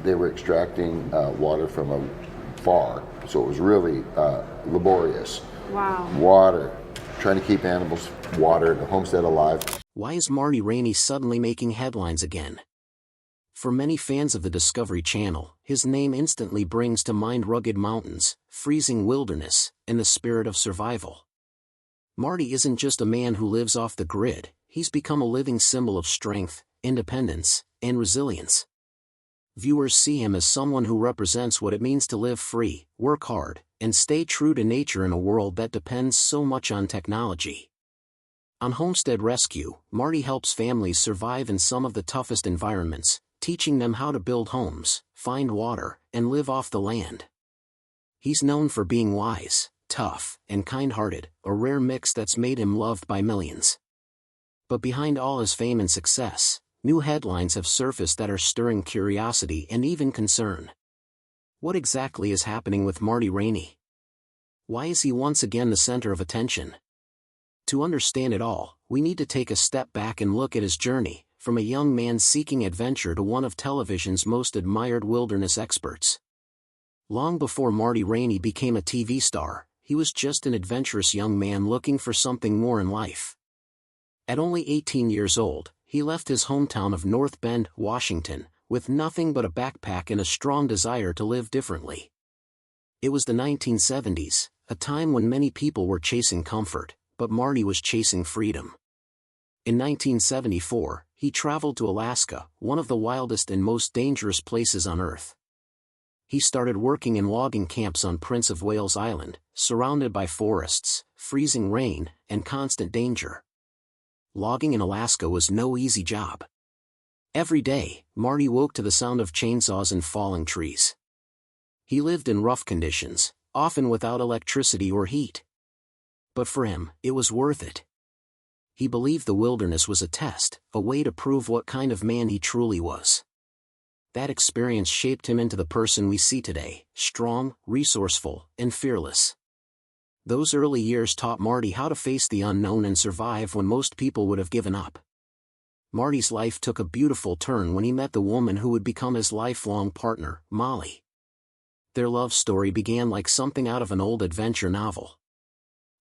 they were extracting water from a far, so it was really laborious. Wow. Water, trying to keep animals, water, the homestead alive. Why is Marty Raney suddenly making headlines again? For many fans of the Discovery Channel, his name instantly brings to mind rugged mountains, freezing wilderness, and the spirit of survival. Marty isn't just a man who lives off the grid, he's become a living symbol of strength, independence, and resilience. Viewers see him as someone who represents what it means to live free, work hard, and stay true to nature in a world that depends so much on technology. On Homestead Rescue, Marty helps families survive in some of the toughest environments, teaching them how to build homes, find water, and live off the land. He's known for being wise, tough, and kind-hearted, a rare mix that's made him loved by millions. But behind all his fame and success, new headlines have surfaced that are stirring curiosity and even concern. What exactly is happening with Marty Raney? Why is he once again the center of attention? To understand it all, we need to take a step back and look at his journey, from a young man seeking adventure to one of television's most admired wilderness experts. Long before Marty Raney became a TV star, he was just an adventurous young man looking for something more in life. At only 18 years old, he left his hometown of North Bend, Washington, with nothing but a backpack and a strong desire to live differently. It was the 1970s, a time when many people were chasing comfort, but Marty was chasing freedom. In 1974, he traveled to Alaska, one of the wildest and most dangerous places on Earth. He started working in logging camps on Prince of Wales Island, surrounded by forests, freezing rain, and constant danger. Logging in Alaska was no easy job. Every day, Marty woke to the sound of chainsaws and falling trees. He lived in rough conditions, often without electricity or heat. But for him, it was worth it. He believed the wilderness was a test, a way to prove what kind of man he truly was. That experience shaped him into the person we see today, strong, resourceful, and fearless. Those early years taught Marty how to face the unknown and survive when most people would have given up. Marty's life took a beautiful turn when he met the woman who would become his lifelong partner, Molly. Their love story began like something out of an old adventure novel.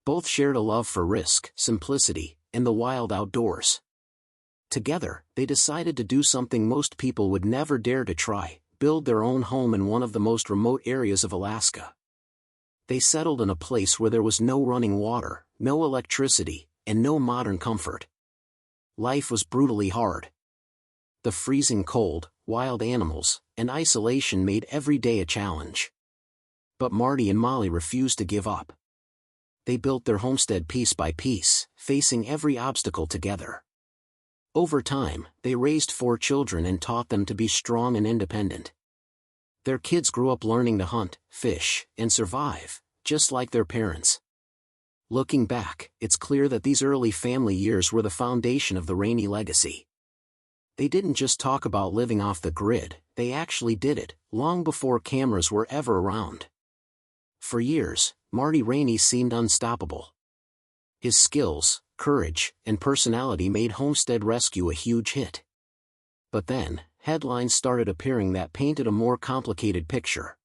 Both shared a love for risk, simplicity, and the wild outdoors. Together, they decided to do something most people would never dare to try: build their own home in one of the most remote areas of Alaska. They settled in a place where there was no running water, no electricity, and no modern comfort. Life was brutally hard. The freezing cold, wild animals, and isolation made every day a challenge. But Marty and Molly refused to give up. They built their homestead piece by piece, facing every obstacle together. Over time, they raised 4 children and taught them to be strong and independent. Their kids grew up learning to hunt, fish, and survive, just like their parents. Looking back, it's clear that these early family years were the foundation of the Raney legacy. They didn't just talk about living off the grid, they actually did it, long before cameras were ever around. For years, Marty Raney seemed unstoppable. His skills, courage, and personality made Homestead Rescue a huge hit. But then, headlines started appearing that painted a more complicated picture.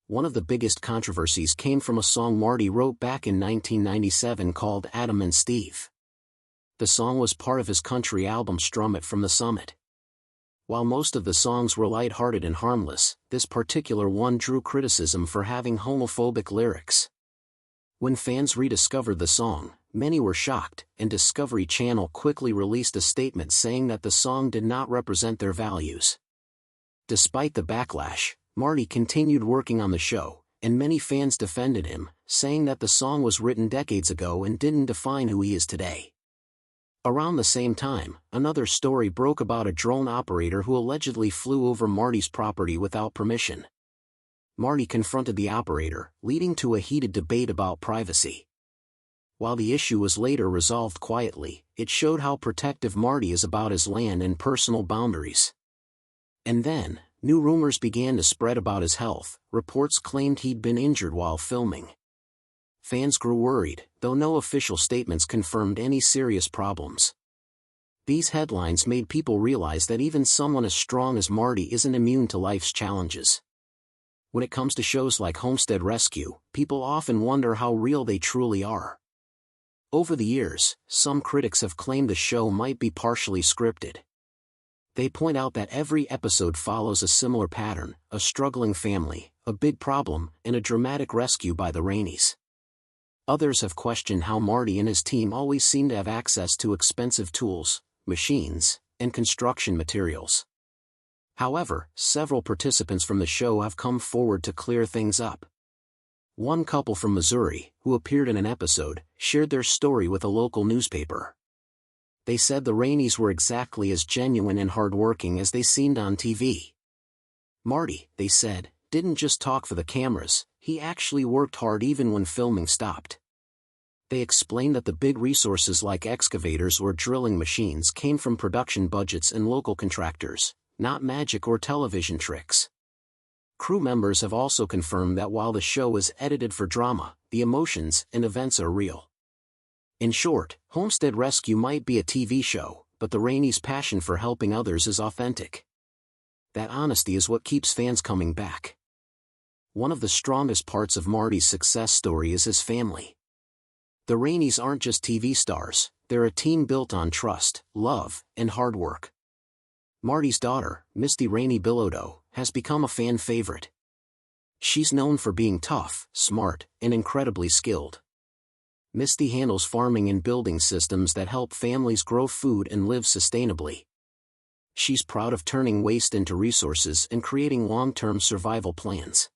One of the biggest controversies came from a song Marty wrote back in 1997 called Adam and Steve. The song was part of his country album Strum It from the Summit. While most of the songs were lighthearted and harmless, this particular one drew criticism for having homophobic lyrics. When fans rediscovered the song, many were shocked, and Discovery Channel quickly released a statement saying that the song did not represent their values. Despite the backlash, Marty continued working on the show, and many fans defended him, saying that the song was written decades ago and didn't define who he is today. Around the same time, another story broke about a drone operator who allegedly flew over Marty's property without permission. Marty confronted the operator, leading to a heated debate about privacy. While the issue was later resolved quietly, it showed how protective Marty is about his land and personal boundaries. And then, new rumors began to spread about his health. Reports claimed he'd been injured while filming. Fans grew worried, though no official statements confirmed any serious problems. These headlines made people realize that even someone as strong as Marty isn't immune to life's challenges. When it comes to shows like Homestead Rescue, people often wonder how real they truly are. Over the years, some critics have claimed the show might be partially scripted. They point out that every episode follows a similar pattern: a struggling family, a big problem, and a dramatic rescue by the Raneys. Others have questioned how Marty and his team always seem to have access to expensive tools, machines, and construction materials. However, several participants from the show have come forward to clear things up. One couple from Missouri, who appeared in an episode, shared their story with a local newspaper. They said the Raneys were exactly as genuine and hardworking as they seemed on TV. Marty, they said, didn't just talk for the cameras, he actually worked hard even when filming stopped. They explained that the big resources like excavators or drilling machines came from production budgets and local contractors, not magic or television tricks. Crew members have also confirmed that while the show is edited for drama, the emotions and events are real. In short, Homestead Rescue might be a TV show, but the Raneys' passion for helping others is authentic. That honesty is what keeps fans coming back. One of the strongest parts of Marty's success story is his family. The Raneys aren't just TV stars, they're a team built on trust, love, and hard work. Marty's daughter, Misty Raney has become a fan favorite. She's known for being tough, smart, and incredibly skilled. Misty handles farming and building systems that help families grow food and live sustainably. She's proud of turning waste into resources and creating long-term survival plans.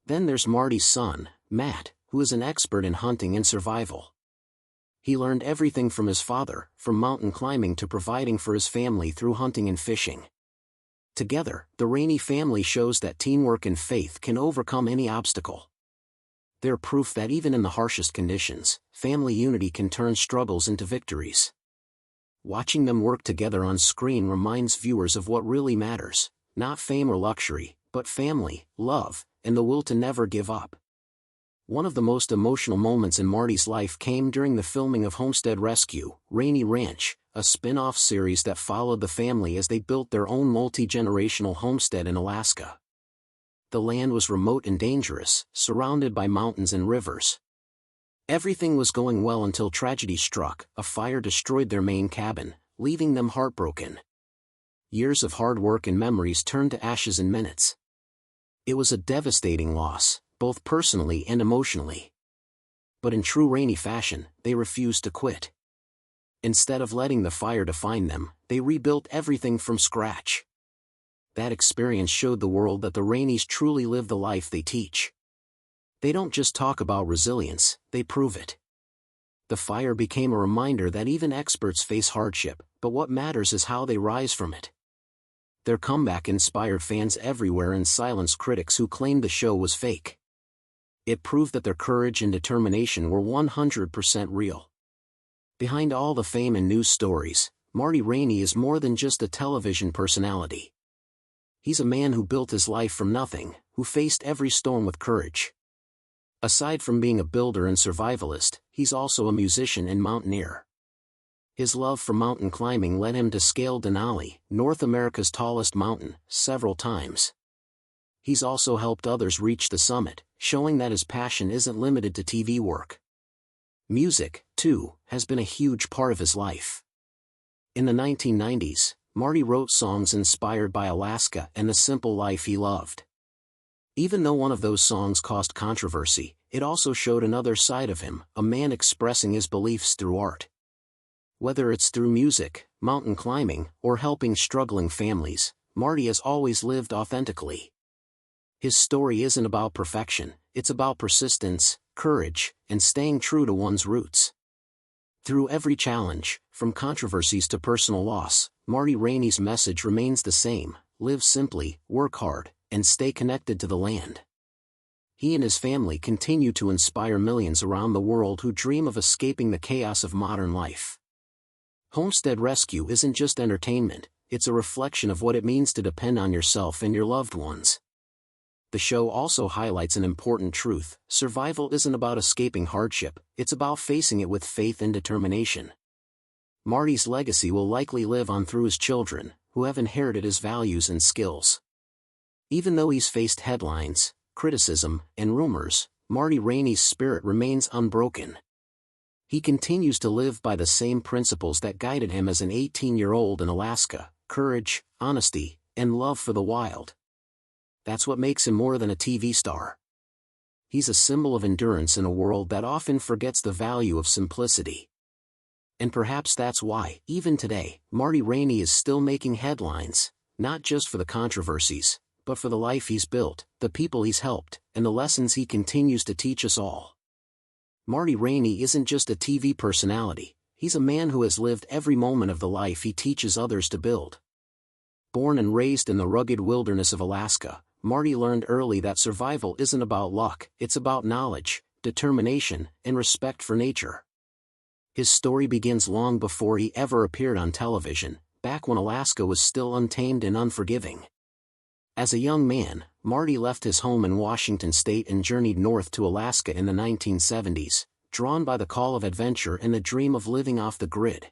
Then there's Marty's son, Matt, who is an expert in hunting and survival. He learned everything from his father, from mountain climbing to providing for his family through hunting and fishing. Together, the Raney family shows that teamwork and faith can overcome any obstacle. They're proof that even in the harshest conditions, family unity can turn struggles into victories. Watching them work together on screen reminds viewers of what really matters: not fame or luxury, but family, love, and the will to never give up. One of the most emotional moments in Marty's life came during the filming of Homestead Rescue, Raney Ranch, a spin-off series that followed the family as they built their own multi-generational homestead in Alaska. The land was remote and dangerous, surrounded by mountains and rivers. Everything was going well until tragedy struck: a fire destroyed their main cabin, leaving them heartbroken. Years of hard work and memories turned to ashes in minutes. It was a devastating loss, both personally and emotionally. But in true Raney fashion, they refused to quit. Instead of letting the fire define them, they rebuilt everything from scratch. That experience showed the world that the Raneys truly live the life they teach. They don't just talk about resilience, they prove it. The fire became a reminder that even experts face hardship, but what matters is how they rise from it. Their comeback inspired fans everywhere and silenced critics who claimed the show was fake. It proved that their courage and determination were 100% real. Behind all the fame and news stories, Marty Raney is more than just a television personality. He's a man who built his life from nothing, who faced every storm with courage. Aside from being a builder and survivalist, he's also a musician and mountaineer. His love for mountain climbing led him to scale Denali, North America's tallest mountain, several times. He's also helped others reach the summit, showing that his passion isn't limited to TV work. Music, too, has been a huge part of his life. In the 1990s, Marty wrote songs inspired by Alaska and the simple life he loved. Even though one of those songs caused controversy, it also showed another side of him, a man expressing his beliefs through art. Whether it's through music, mountain climbing, or helping struggling families, Marty has always lived authentically. His story isn't about perfection, it's about persistence, courage, and staying true to one's roots. Through every challenge, from controversies to personal loss, Marty Raney's message remains the same: live simply, work hard, and stay connected to the land. He and his family continue to inspire millions around the world who dream of escaping the chaos of modern life. Homestead Rescue isn't just entertainment, it's a reflection of what it means to depend on yourself and your loved ones. The show also highlights an important truth: survival isn't about escaping hardship, it's about facing it with faith and determination. Marty's legacy will likely live on through his children, who have inherited his values and skills. Even though he's faced headlines, criticism, and rumors, Marty Raney's spirit remains unbroken. He continues to live by the same principles that guided him as an 18-year-old in Alaska: courage, honesty, and love for the wild. That's what makes him more than a TV star. He's a symbol of endurance in a world that often forgets the value of simplicity. And perhaps that's why, even today, Marty Raney is still making headlines, not just for the controversies, but for the life he's built, the people he's helped, and the lessons he continues to teach us all. Marty Raney isn't just a TV personality, he's a man who has lived every moment of the life he teaches others to build. Born and raised in the rugged wilderness of Alaska, Marty learned early that survival isn't about luck, it's about knowledge, determination, and respect for nature. His story begins long before he ever appeared on television, back when Alaska was still untamed and unforgiving. As a young man, Marty left his home in Washington state and journeyed north to Alaska in the 1970s, drawn by the call of adventure and the dream of living off the grid.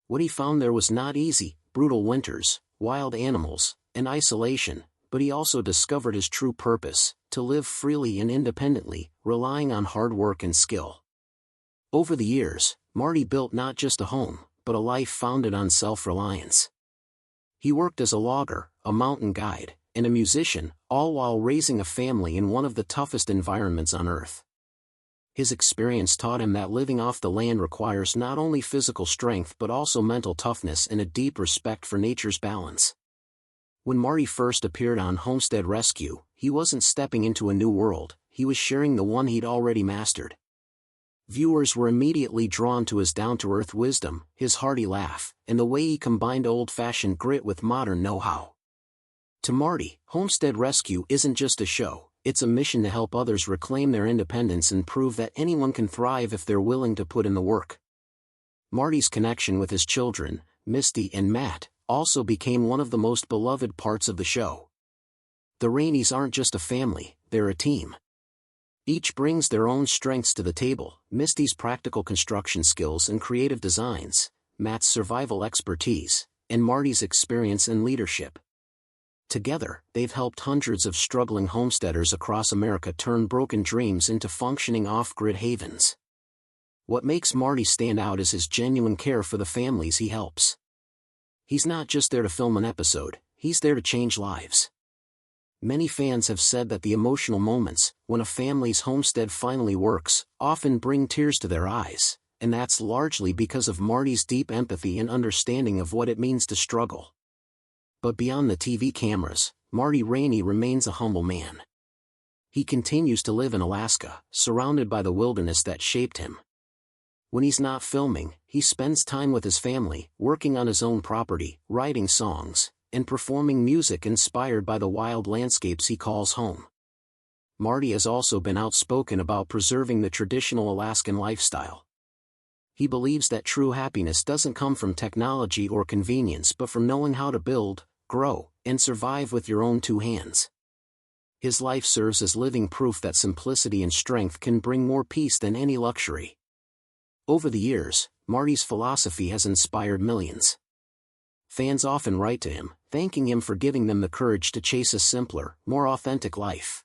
What he found there was not easy: brutal winters, wild animals, and isolation, but he also discovered his true purpose: to live freely and independently, relying on hard work and skill. Over the years, Marty built not just a home, but a life founded on self-reliance. He worked as a logger, a mountain guide, and a musician, all while raising a family in one of the toughest environments on Earth. His experience taught him that living off the land requires not only physical strength but also mental toughness and a deep respect for nature's balance. When Marty first appeared on Homestead Rescue, he wasn't stepping into a new world, he was sharing the one he'd already mastered. Viewers were immediately drawn to his down-to-earth wisdom, his hearty laugh, and the way he combined old-fashioned grit with modern know-how. To Marty, Homestead Rescue isn't just a show, it's a mission to help others reclaim their independence and prove that anyone can thrive if they're willing to put in the work. Marty's connection with his children, Misty and Matt, also became one of the most beloved parts of the show. The Raneys aren't just a family, they're a team. Each brings their own strengths to the table: Misty's practical construction skills and creative designs, Matt's survival expertise, and Marty's experience and leadership. Together, they've helped hundreds of struggling homesteaders across America turn broken dreams into functioning off-grid havens. What makes Marty stand out is his genuine care for the families he helps. He's not just there to film an episode, he's there to change lives. Many fans have said that the emotional moments, when a family's homestead finally works, often bring tears to their eyes, and that's largely because of Marty's deep empathy and understanding of what it means to struggle. But beyond the TV cameras, Marty Raney remains a humble man. He continues to live in Alaska, surrounded by the wilderness that shaped him. When he's not filming, he spends time with his family, working on his own property, writing songs, and performing music inspired by the wild landscapes he calls home. Marty has also been outspoken about preserving the traditional Alaskan lifestyle. He believes that true happiness doesn't come from technology or convenience but from knowing how to build, grow, and survive with your own two hands. His life serves as living proof that simplicity and strength can bring more peace than any luxury. Over the years, Marty's philosophy has inspired millions. Fans often write to him, thanking him for giving them the courage to chase a simpler, more authentic life.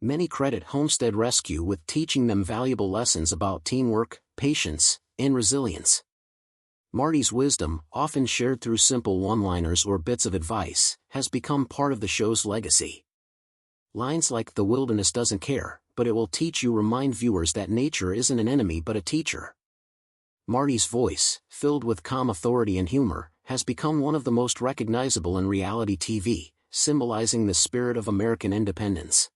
Many credit Homestead Rescue with teaching them valuable lessons about teamwork, patience, and resilience. Marty's wisdom, often shared through simple one-liners or bits of advice, has become part of the show's legacy. Lines like "The wilderness doesn't care, but it will teach you" remind viewers that nature isn't an enemy but a teacher. Marty's voice, filled with calm authority and humor, has become one of the most recognizable in reality TV, symbolizing the spirit of American independence.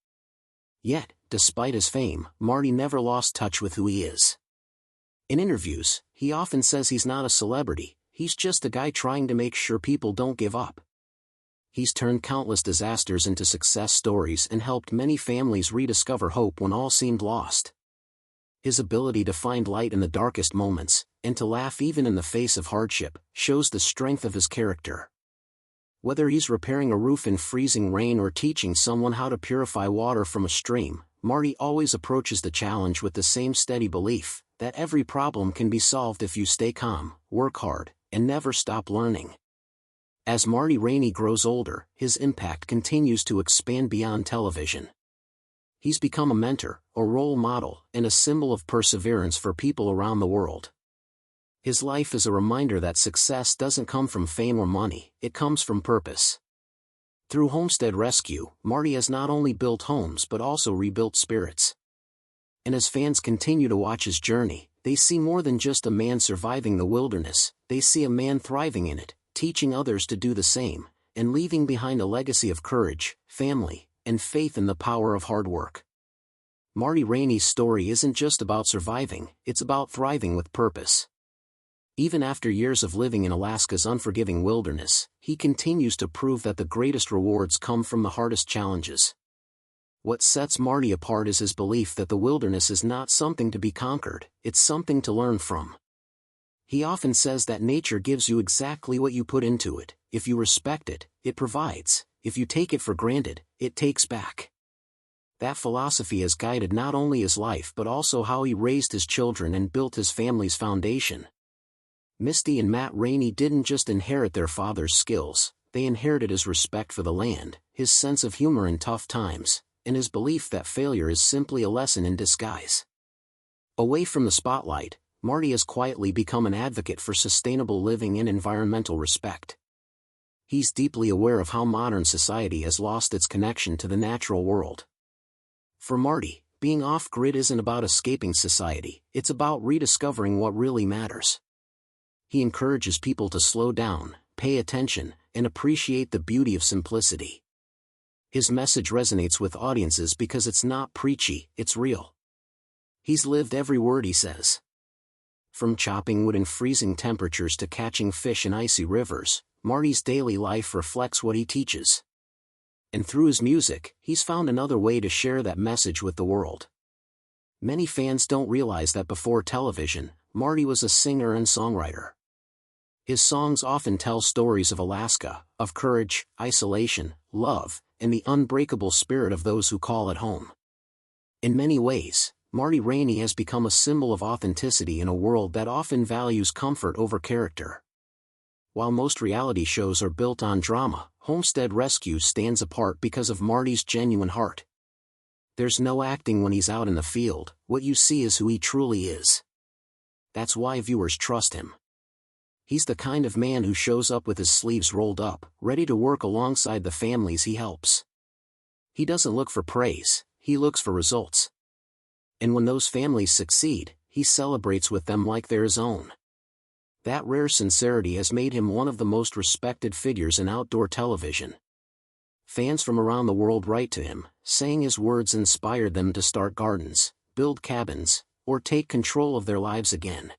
Yet, despite his fame, Marty never lost touch with who he is. In interviews, he often says he's not a celebrity, he's just a guy trying to make sure people don't give up. He's turned countless disasters into success stories and helped many families rediscover hope when all seemed lost. His ability to find light in the darkest moments, and to laugh even in the face of hardship, shows the strength of his character. Whether he's repairing a roof in freezing rain or teaching someone how to purify water from a stream, Marty always approaches the challenge with the same steady belief that every problem can be solved if you stay calm, work hard, and never stop learning. As Marty Raney grows older, his impact continues to expand beyond television. He's become a mentor, a role model, and a symbol of perseverance for people around the world. His life is a reminder that success doesn't come from fame or money, it comes from purpose. Through Homestead Rescue, Marty has not only built homes but also rebuilt spirits. And as fans continue to watch his journey, they see more than just a man surviving the wilderness, they see a man thriving in it, teaching others to do the same, and leaving behind a legacy of courage, family, and faith in the power of hard work. Marty Raney's story isn't just about surviving, it's about thriving with purpose. Even after years of living in Alaska's unforgiving wilderness, he continues to prove that the greatest rewards come from the hardest challenges. What sets Marty apart is his belief that the wilderness is not something to be conquered, it's something to learn from. He often says that nature gives you exactly what you put into it. If you respect it, it provides. If you take it for granted, it takes back. That philosophy has guided not only his life but also how he raised his children and built his family's foundation. Misty and Matt Raney didn't just inherit their father's skills, they inherited his respect for the land, his sense of humor in tough times, and his belief that failure is simply a lesson in disguise. Away from the spotlight, Marty has quietly become an advocate for sustainable living and environmental respect. He's deeply aware of how modern society has lost its connection to the natural world. For Marty, being off-grid isn't about escaping society, it's about rediscovering what really matters. He encourages people to slow down, pay attention, and appreciate the beauty of simplicity. His message resonates with audiences because it's not preachy, it's real. He's lived every word he says. From chopping wood in freezing temperatures to catching fish in icy rivers, Marty's daily life reflects what he teaches. And through his music, he's found another way to share that message with the world. Many fans don't realize that before television, Marty was a singer and songwriter. His songs often tell stories of Alaska, of courage, isolation, love, and the unbreakable spirit of those who call it home. In many ways, Marty Raney has become a symbol of authenticity in a world that often values comfort over character. While most reality shows are built on drama, Homestead Rescue stands apart because of Marty's genuine heart. There's no acting when he's out in the field, what you see is who he truly is. That's why viewers trust him. He's the kind of man who shows up with his sleeves rolled up, ready to work alongside the families he helps. He doesn't look for praise, he looks for results. And when those families succeed, he celebrates with them like they're his own. That rare sincerity has made him one of the most respected figures in outdoor television. Fans from around the world write to him, saying his words inspired them to start gardens, build cabins, or take control of their lives again.